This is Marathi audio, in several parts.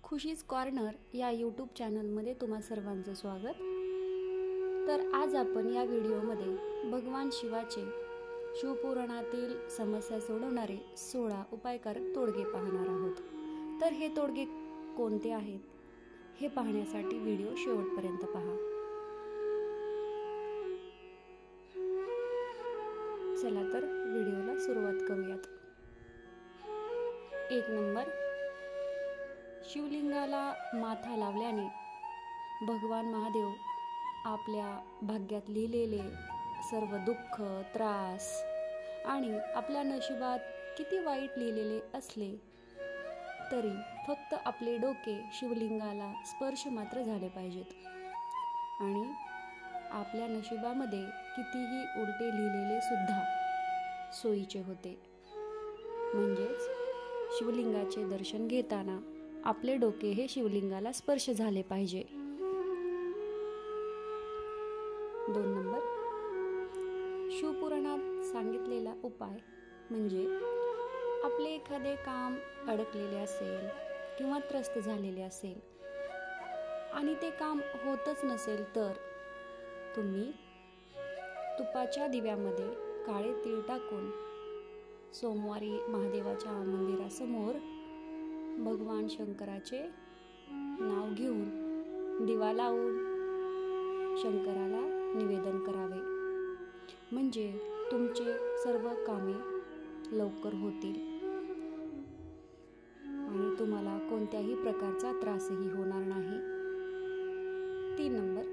खुशीज कॉर्नर या यूट्यूब चॅनलमध्ये तुम्हा सर्वांचं स्वागत। तर आज आपण या व्हिडिओमध्ये भगवान शिवाचे शिवपुराणातील समस्या सोडवणारे 16 उपायकारक तोडगे पाहणार आहोत। तर हे तोडगे कोणते आहेत हे पाहण्यासाठी व्हिडिओ शेवटपर्यंत पहा। चला तर व्हिडिओला सुरुवात करूयात। 1 नंबर, शिवलिंगाला माथा लावल्याने भगवान महादेव आपल्या भाग्यात लिहिलेले सर्व दुःख, त्रास आणि आपल्या नशिबात किती वाईट लिहिलेले असले तरी फक्त आपले डोके शिवलिंगाला स्पर्श मात्र झाले पाहिजेत आणि आपल्या नशिबामध्ये कितीही उलटे लिहिलेले सुद्धा सोयीचे होते। म्हणजेच शिवलिंगाचे दर्शन घेताना आपले डोके हे शिवलिंगाला स्पर्श झाले पाहिजे। 2 नंबर, शिवपुराणात सांगितलेला उपाय म्हणजे आपले एखादे काम अडकलेले असेल किंवा त्रस्त झालेले असेल आणि ते काम होतच नसेल तर तुम्ही तुपाच्या दिव्यामध्ये काळे तीळ टाकून सोमवारी महादेवाच्या मंदिरासमोर भगवान शंकराचे नाव घेऊन दिवा लावून शंकराला निवेदन करावे, म्हणजे तुमचे सर्व कामे लवकर होतील आणि तुम्हाला कोणत्याही प्रकारचा त्रासही होणार नाही। 3 नंबर,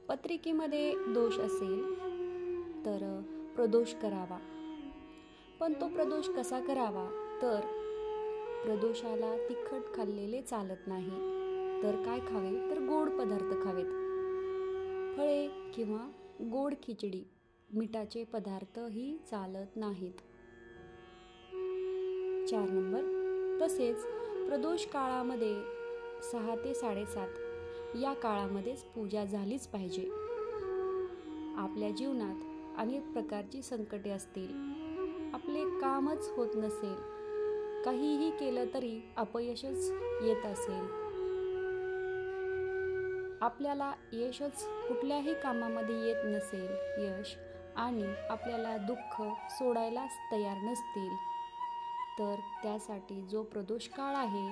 पत्रिकेमध्ये दोष असेल तर प्रदोष करावा, पण तो प्रदोष कसा करावा तर प्रदोषाला तिखट खाल्लेले चालत नाही, तर काय खावे तर गोड पदार्थ खावेत। फळे किंवा गोड खिचडी, मिठाचे पदार्थही चालत नाहीत। 4 नंबर, तसेच प्रदोष काळामध्ये 6 ते 7:30 या काळामध्येच पूजा झालीच पाहिजे। आपल्या जीवनात अनेक प्रकारची संकटे असतील, आपले कामच होत नसेल, काहीही केलं तरी अपयशच येत असेल, आपल्याला यशच कुठल्याही कामामध्ये येत नसेल यश आणि आपल्याला दुःख सोडायलाच तयार नसतील तर त्यासाठी जो प्रदोष काळ आहे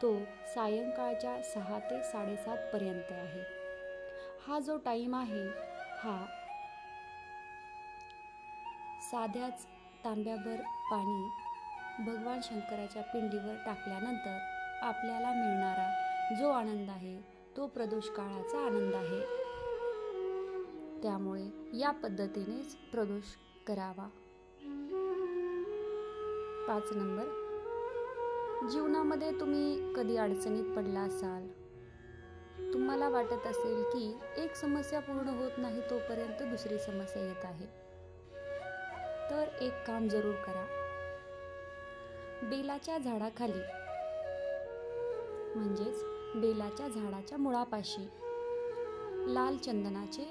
तो सायंकाळच्या 6 ते 7:30 पर्यंत आहे। हा जो टाईम आहे हा साध्याच तांब्याभर पाणी भगवान शंकराच्या पिंडीवर टाकल्यानंतर आपल्याला मिळणारा जो आनंद आहे तो प्रदोष काळाचा आनंद आहे। त्यामुळे या पद्धतीनेच प्रदोष करावा। 5 नंबर, जीवनामध्ये तुम्ही कधी अडचणीत पडला असाल, तुम्हाला वाटत असेल की एक समस्या पूर्ण होत नाही तोपर्यंत दुसरी समस्या येत आहे, तर एक काम जरूर करा। बेलाच्या झाडाखाली म्हणजेच बेलाच्या झाडाच्या मुळापाशी लाल चंदनाचे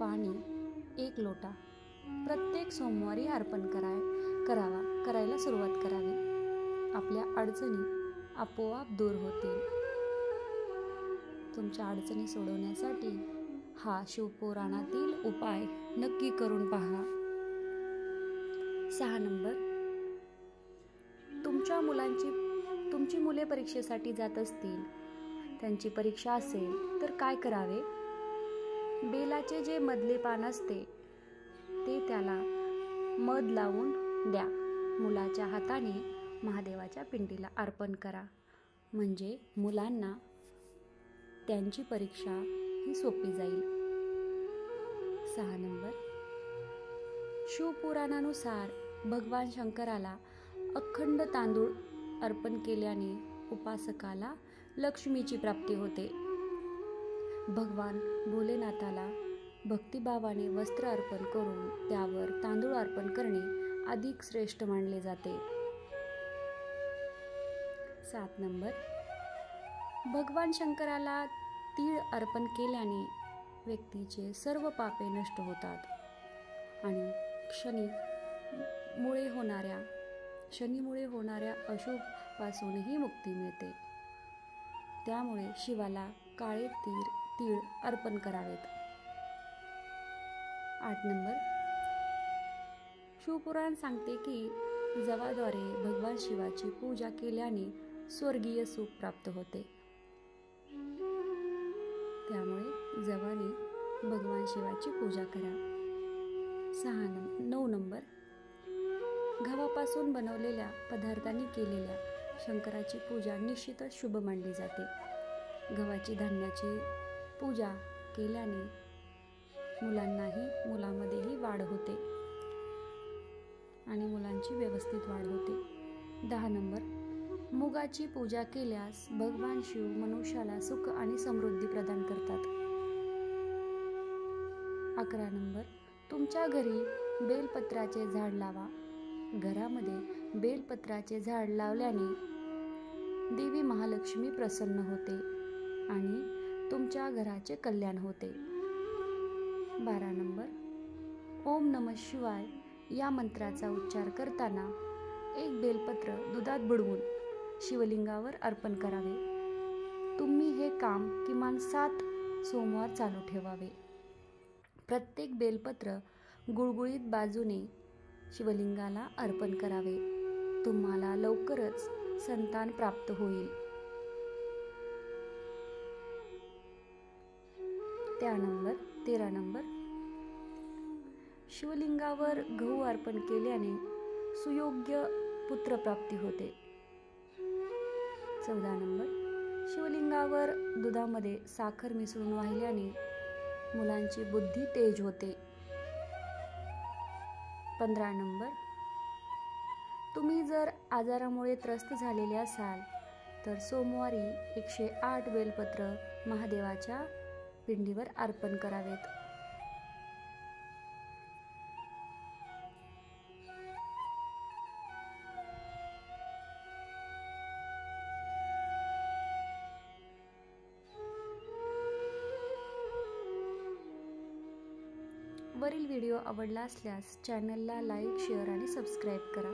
पाणी 1 लोटा प्रत्येक सोमवारी अर्पण करायला सुरुवात करावी। आपल्या अडचणी आपोआप दूर होतील। तुमच्या अडचणी सोडवण्यासाठी हा शिवपुराणातील उपाय नक्की करून पहा। 6 नंबर, तुमची मुले परीक्षेसाठी जात असतील, त्यांची परीक्षा असेल तर काय करावे? बेलाचे जे मधले पान असते ते त्याला मध लावून द्या, मुलाच्या हाताने महादेवाच्या पिंडीला अर्पण करा, म्हणजे मुलांना त्यांची परीक्षा ही सोपी जाईल। 6 नंबर, शिवपुराणानुसार भगवान शंकराला अखंड तांदूळ अर्पण केल्याने उपासकाला लक्ष्मीची प्राप्ती होते। भगवान भोलेनाथाला भक्तिभावाने वस्त्र अर्पण करून त्यावर तांदूळ अर्पण करणे अधिक श्रेष्ठ मानले जाते। 7 नंबर, भगवान शंकराला तीळ अर्पण केल्याने व्यक्तीचे सर्व पापे नष्ट होतात आणि शनीमुळे होणाऱ्या अशुभ पासूनही मुक्ती मिळते। त्यामुळे शिवाला काळे तीळ अर्पण करावेत. 8 नंबर, शिवपुराण सांगते की जवाद्वारे भगवान शिवाची पूजा केल्याने स्वर्गीय सुख प्राप्त होते. त्यामुळे जवाने भगवान शिवाची पूजा करा. 9 नंबर, गव्हापासून बनवलेल्या पदार्थांनी केलेल्या शंकराची पूजा निश्चितच शुभ मानली जाते. गव्हाची धान्याची पूजा केल्याने मुलांमध्येही वाढ होते आणि मुलांची व्यवस्थित वाढ होते. 10 नंबर, मुगाची पूजा केल्यास भगवान शिव मनुष्याला सुख आणि समृद्धी प्रदान करतात. 11 नंबर, तुमच्या घरी बेलपत्राचे झाड लावा. घरामध्ये बेलपत्राचे झाड लावल्याने देवी महालक्ष्मी प्रसन्न होते आणि तुमच्या घराचे कल्याण होते. 12 नंबर, ओम नमः शिवाय या मंत्राचा उच्चार करताना एक बेलपत्र दुधात बुडवून शिवलिंगावर अर्पण करावे. तुम्ही हे काम किमान 7 सोमवार चालू ठेवावे. प्रत्येक बेलपत्र गुळगुळीत बाजूने शिवलिंगाला अर्पण करावे. तुम्हाला लवकरच संतान प्राप्त होईल. 13 नंबर, शिवलिंगावर गहू अर्पण केल्याने सुयोग्य पुत्रप्राप्ती होते. 14 नंबर, शिवलिंगावर दुधामध्ये साखर मिसळून वाहिल्याने मुलांची बुद्धी तेज होते. 15 नंबर, तुम्ही जर आजारामुळे त्रस्त झालेले असाल तर सोमवारी 108 बेलपत्र महादेवाच्या पिंडीवर अर्पण करावेत. वरील व्हिडिओ आवडला असल्यास चॅनलला लाईक, शेअर आणि सबस्क्राईब करा.